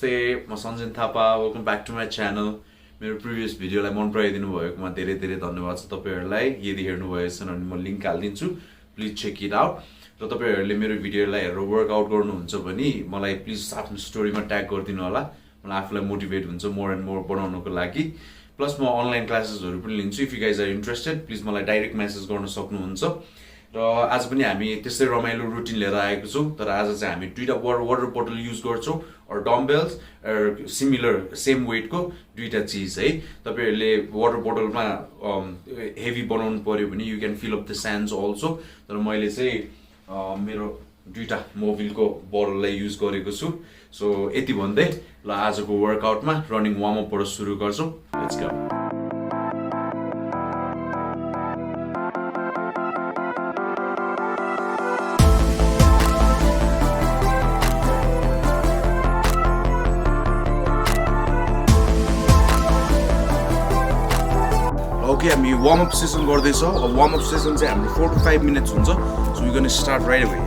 नमस्ते म Sanjan Thapa welcome back to my channel मेरो प्रिभियस भिडियोलाई मन पराइदिनु भएकोमा धेरै धेरै धन्यवाद छ तपाईहरुलाई यदि हेर्नुभएछ भने म लिंक हाल्दिन्छु प्लिज चेक इट आउट र तपाईहरुले मेरो भिडियोलाई हेरेर वर्कआउट गर्नुहुन्छ भने मलाई प्लिज आफ्नो स्टोरीमा ट्याग गरिदिनु होला मलाई आफुलाई मोटिभेट हुन्छ मोर एन्ड मोर बनाउनको लागि प्लस म अनलाइन क्लासेसहरु पनि लिन्छु if you guys are interested please मलाई डाइरेक्ट मेसेज गर्न सक्नुहुन्छ र आज पनि हामी त्यसै रमाइलो रुटिन लिएर आएको छौं तर आज चाहिँ हामी दुईटा वाटर बोतल युज गर्छौं और डम्बेल्स सिमिलर सेम वेटको दुईटा चीज है तपाईहरुले वाटर बोतलमा हेभी बनाउनु पर्यो भने you can fill up the sands also तर मैले चाहिँ मेरो दुईटा मोबिलको बोतललाई युज गरेको छु सो यति भन्दै ल आजको वर्कआउटमा रनिङ वार्म अपबाट सुरु गर्छौं लेट्स गो Okay, हामी warm up session गर्दैछौं warm up session चाहिँ हाम्रो 4 to 5 minutes हुन्छ so we're going to start right away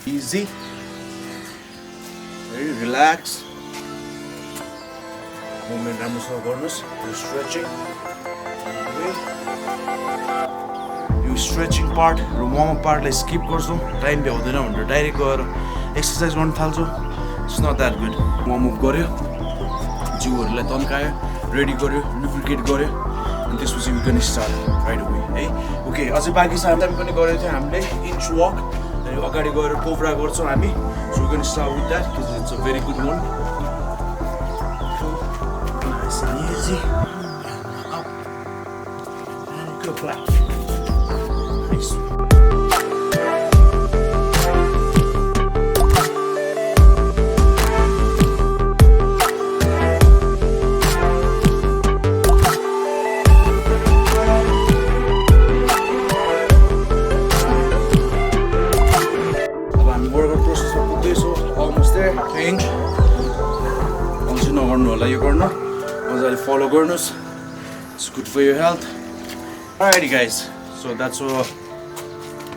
easy, very relaxed. Movement राम्रोसँग गर्नुस्. You stretching. You stretching part र warm up partलाई skip गर्छौ. टाइम भ्याउँदैन भनेर डाइरेक्ट गएर एक्सरसाइज गर्न थाल्छौ. It's not that good. Warm up गर्यो. जिउहरुलाई तन्कायो, रेडी गर्यो, लुब्रिकेट गर्यो. अनि त्यसपछि we can start right away. है. ओके, अझै बाँकी साथै पनि गरेको थियो हामीले inch walk. अगाडि गएर कोब्रा गर्छौं हामी so we're going to start with that because it's a very good one nice and easy and up and go back nice follow गर्नुस् it's good for your health alrighty guys so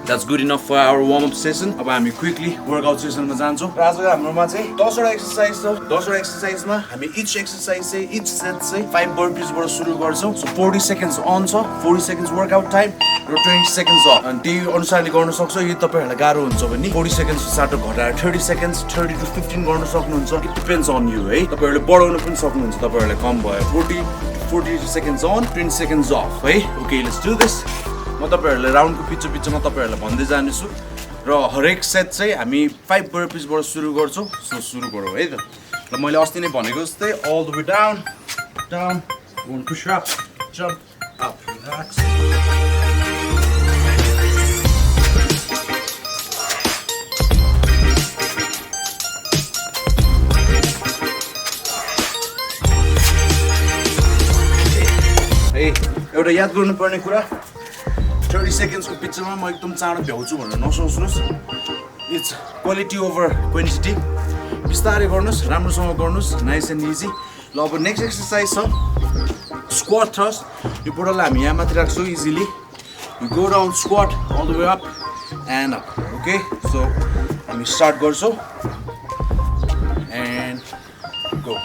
that's good enough for our warm up session अब हामी quickly workout session मा जान्छौं र आजको हाम्रोमा चाहिँ 10 वटा exercise छ 10 वटा एक्सरसाइजमा हामी each exercise चाहिँ each set चाहिँ 5 burpees बाट सुरु गर्छौं so 40 seconds on छ 40 seconds workout time र 20 seconds off अनि त्यही अनुसारले गर्न सक्छौ यदि तपाईहरुलाई गाह्रो हुन्छ भने 40 seconds साटो घटाएर 30 seconds 30 to 15 गर्न सक्नुहुन्छ it depends on you है तपाईहरुले बढाउन पनि सक्नुहुन्छ तपाईहरुलाई कम भयो 40 seconds on 20 seconds off है okay let's do this म तपाईहरुलाई राउन्डको पिछमा तपाईहरुलाई भन्दै जानेछु र हरेक सेट चाहिँ हामी 5 burpees बाट सुरु गर्छौं सो सुरु गरौँ है त ल मैले अस्ति नै भनेको जस्तै all the way down one push up jump up relax एउटा याद गर्नुपर्ने कुरा 30 seconds को पिछमा म एकदम चाँडो भ्याउँछु भनेर नसोच्नुस् इट्स क्वालिटी ओभर क्वान्टिटी बिस्तारै गर्नुस् राम्रोसँग गर्नुस् नाइस एन्ड इजी ल अब नेक्स्ट एक्सरसाइज छ स्क्वाट थ्रस्ट यो बोतललाई हामी यहाँ माथि राख्छौं easily you go down squat all the way up and up okay so हामी स्टार्ट गर्छौं एन्ड गो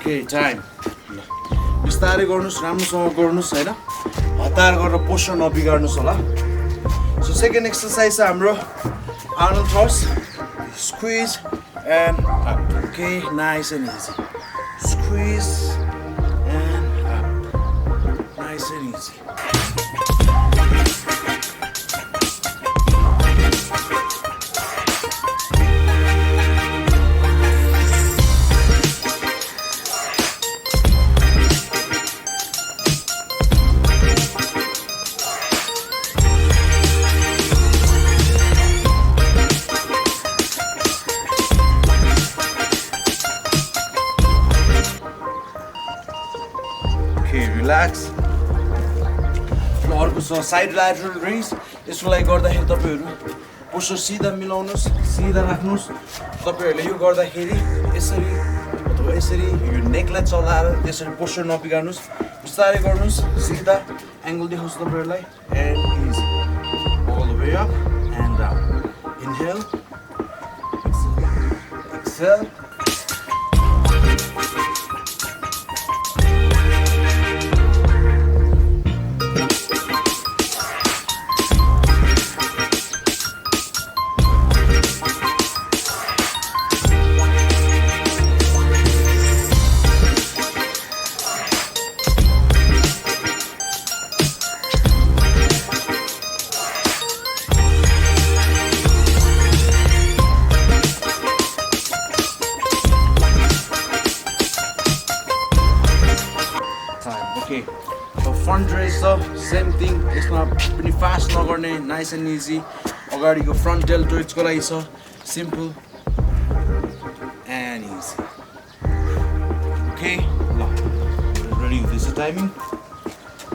ओके टाइम बिस्तारै गर्नुहोस् राम्रोसँग गर्नुहोस् हैन हतार गरेर पोस्चर नबिगार्नुहोस् होला सो सेकेन्ड एक्सरसाइज छ हाम्रो Arnold thrust squeeze and up okay nice and easy squeeze and up nice and easy relax अर्को छ साइड ल्याटरल रेज यसको लागि गर्दाखेरि तपाईहरु पोस्चर सिधा मिलाउनुस् सिधा राख्नुस् तपाईहरुले यो गर्दाखेरि यसरी अथवा यसरी यो नेकलाई चलाएर त्यसरी पोस्चर नबिगार्नुस् बिस्तारै गर्नुस् सिधा एंगल देखाउँछु तपाईहरुलाई and easy all the way up and down inhale exhale Okay, so front raise up, same thing. It's not pretty fast, not gonna nice and easy. Already go front deltoids ko lai cha, simple and easy. Okay, ready? This is timing.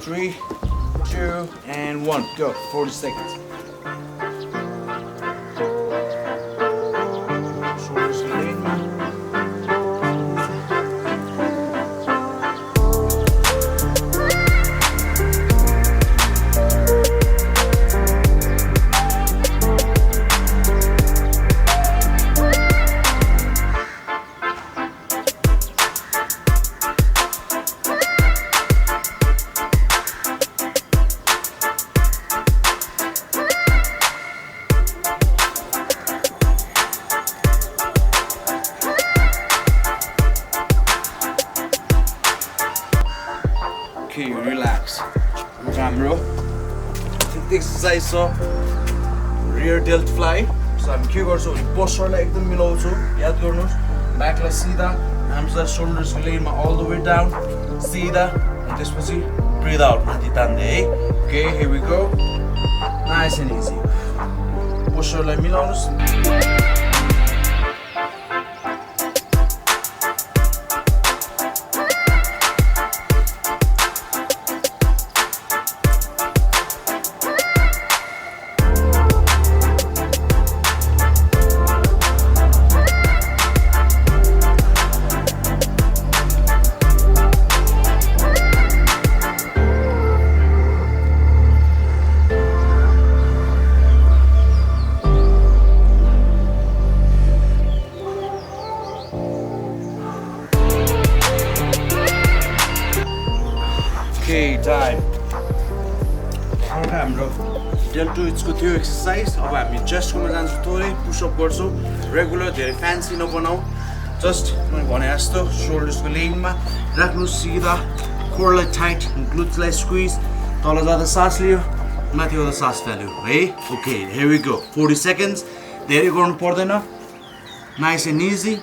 3, 2, and 1. Go. 40 seconds. Shoulders straight. Okay, relax. Ramro. The exercise so rear delt fly. So I'm के गर्छु भने पोस्चरलाई एकदम मिलाउँछु याद गर्नुस् ब्याकलाई सिधा arms र shoulders लेनमा all the way down सिधा अनि त्यसपछि ब्रीथ आउट माथि तान्दै है Okay, here we go. Nice and easy. पोस्चरलाई मिलाउनुस् Okay, time. हाम्रो डेल्टोइड्सको थियो एक्सरसाइज अब हामी चेस्टकोमा जान्छौँ थोरै पुसअप गर्छौँ रेगुलर धेरै फ्यान्सी नबनाऊ जस्ट मैले भने जस्तो शोल्डर्सको लेगमा राख्नु सिधा कोरलाई टाइट ग्लुट्सलाई स्क्विज तल जाँदा सास लियो माथि आउँदा सास फाल्यो है okay here we go 40 seconds धेरै गर्नु पर्दैन nice and easy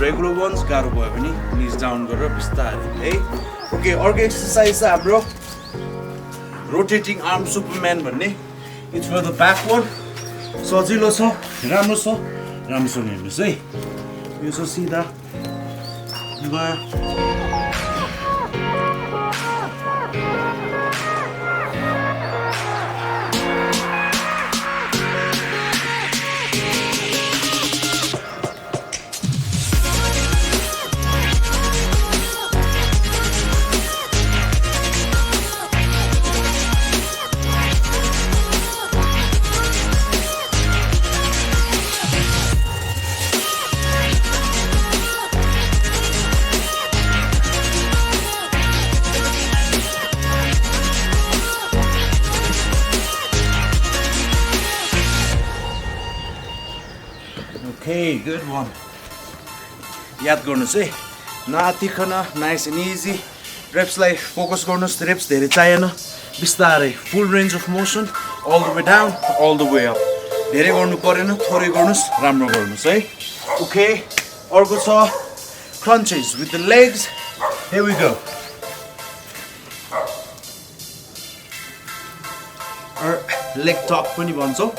regular ones गाह्रो भयो भने knees down गरेर बिस्तारै है ओके अर्को एक्सरसाइज छ हाम्रो रोटेटिङ आर्म सुपरम्यान भन्ने It's for the back one. सजिलो छ, राम्रो छ, राम्रोसँग हेर्नुहोस् है। यो छ सिधा गयो। Okay, good one. याद गर्नुस् है, नआतिखन, nice and easy. Repsलाई focus गर्नुस्, reps धेरै चाहिएन, बिस्तारै full range of motion, all the way down, all the way up. धेरै गर्नु परेन, थोरै गर्नुस्, राम्रो गर्नुस् है. Okay, अर्को छ crunches with the legs. Here we go. Or leg tuck पनि भन्छौ.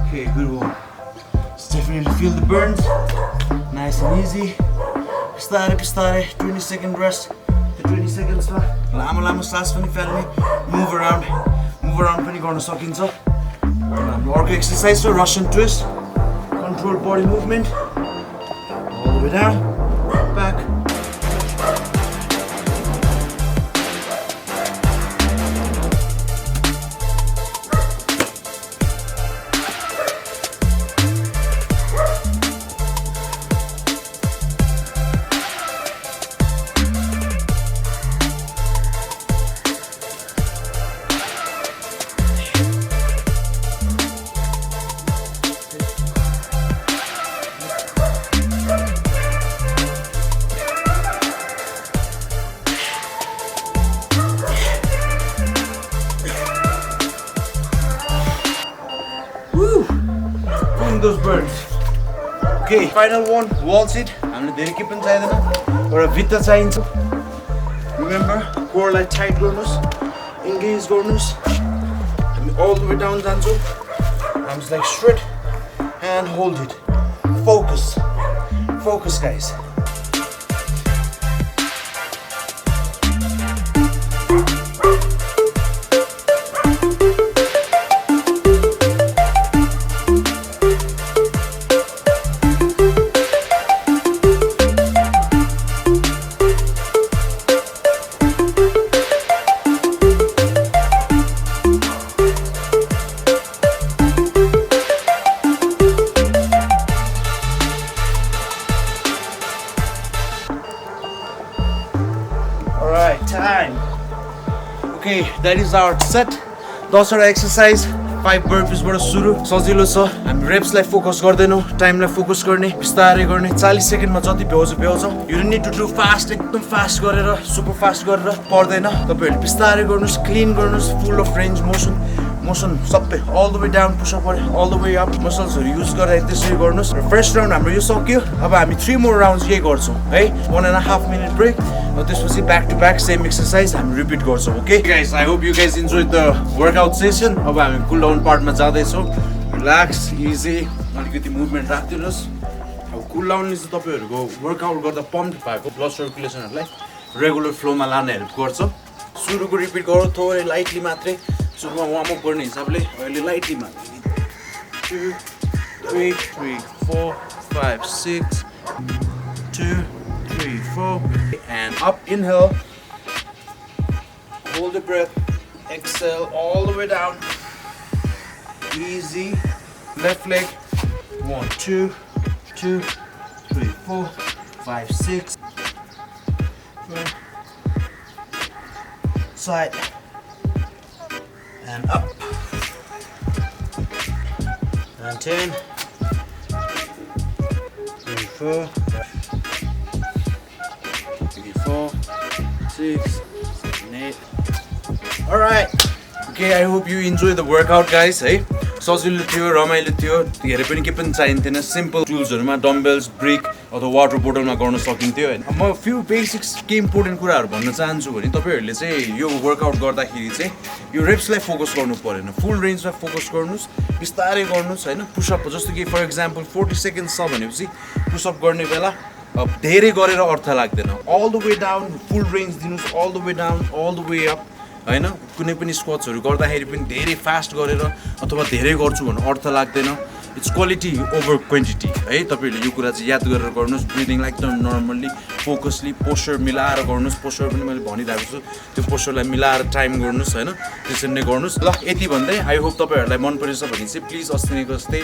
Okay, good one. Just definitely feel the burns. Nice and easy. Pistare, 20-second rest. The 20 seconds ma. Lamo saas pani फेर्ने. Move around पनि गर्न सकिन्छ. अर्को exercise हो Russian twist. Control body movement. All the way down, back. Those burns. Okay, final one, wall sit. हामीले धेरै के पनि चाहिदैन, एउटा भित्ता चाहिन्छ. Remember, core लाई tight गर्नुस्, engage गर्नुस्. हामी all the way down जान्छौँ. Arms like straight and hold it. Focus guys. Alright, time. Okay, that is our set. 10 वटा exercise, 5 burpees बाट सुरु. सजिलो छ. हामी reps लाई फोकस गर्दैनौ, टाइम लाई फोकस गर्ने, बिस्तारै गर्ने. 40 सेकेन्ड मा जति भ्याउँछ. You don't need to do fast, एकदम फास्ट गरेर, सुपर फास्ट गरेर पर्दैन. तपाईहरुले बिस्तारै गर्नुस्, क्लीन गर्नुस्, full of range motion सबै all the way down push up all the way up muscles हरु युज गरेर त्यसरी गर्नुस्. र फर्स्ट राउन्ड हाम्रो यो सक्यो. अब हामी 3 more rounds यही गर्छौं है. 1.5 minute break. Now this was back to back same exercise. I'm repeat गर्छौं. Okay guys, I hope you guys enjoyed the workout session. अब हामी cool down part मा जाँदै छौं. Relax, easy. अलिकति movement राख्दिनुस्. अब cool down ले चाहिँ तपाईहरुको workout गर्दा pump भएको blood circulation हरुलाई regular flow मा लाने हेल्प गर्छ. सुरुको रिपिट गरौ थोरै लाइटली मात्रै. सुरुमा वार्म अप गर्ने हिसाबले अहिले लाइटली मात्रै. 2 3 4 5 6 2 3 4 and up. Inhale, hold the breath, exhale all the way down. Easy. Left leg. 1 2 2 3 4 5 6 side. and up. And 10, 34, 34, 6, 7, 8. Alright. Okay, I hope you enjoy the workout, guys. Hey, सजिलो थियो, रमाइलो थियो, धेरै पनि के पनि चाहिन्थेन. सिम्पल टुल्सहरुमा डम्बल्स, ब्रिक अथवा water बोटलमा गर्न सकिन्थ्यो हैन. म फ्यु बेसिक्स के इम्पोर्टेन्ट कुराहरु भन्न चाहन्छु भने तपाईहरुले चाहिँ यो वर्कआउट गर्दाखेरि चाहिँ यो रेप्सलाई फोकस गर्नु पर्दैन. फुल रेन्जमा फोकस गर्नुस्, बिस्तारै गर्नुस् हैन. पुशअप जस्तो कि फर एक्जाम्पल 40 सेकेन्ड्स छ भनेपछि पुशअप गर्ने बेला धेरै गरेर अर्थ लाग्दैन. All the way down full range दिनुस्, all the way down, all the way up हैन. कुनै पनि स्क्वाट्सहरु गर्दाखेरि पनि धेरै फास्ट गरेर अथवा धेरै गर्छु भन्ने अर्थ लाग्दैन. इट्स क्वालिटी ओभर क्वान्टिटी है. तपाईहरुले यो कुरा चाहिँ याद गरेर गर्नुस्. ब्रिदिङलाई एकदम नर्मल्ली फोकसली पोस्चर मिलाएर गर्नुस्. पोस्चर पनि मैले भनिरहेको छु, त्यो पोस्चरलाई मिलाएर टाइम गर्नुस् हैन. त्यसरी नै गर्नुस्. ल यति भन्दै आई होप तपाईहरुलाई मन परेछ भने चाहिँ प्लिज अस्तिको जस्तै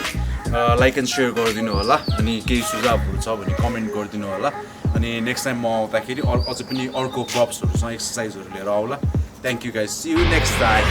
लाइक एन्ड शेयर गरिदिनु होला. अनि केही सुझावहरु छ भने कमेन्ट गरिदिनु होला. अनि नेक्स्ट टाइम म आउँदाखेरि अझै पनि अर्को प्रप्सहरुसँग एक्सरसाइजहरु लिएर आउला. Thank you guys. See you next time.